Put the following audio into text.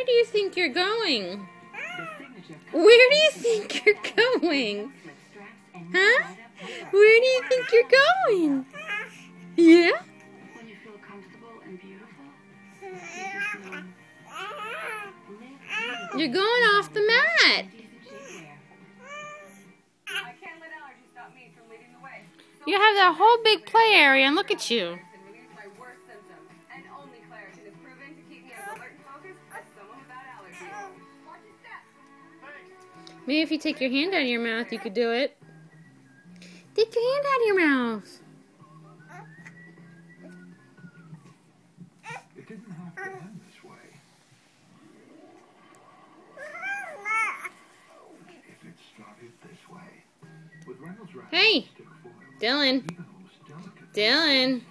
Where do you think you're going? Where do you think you're going? Huh? Where do you think you're going? Yeah? You're going off the mat. You have that whole big play area, and look at you. Maybe if you take your hand out of your mouth, you could do it. Take your hand out of your mouth. It didn't have to end this way. If it started this way, with Reynolds wrap, Hey, Dylan. even the most delicate Dylan.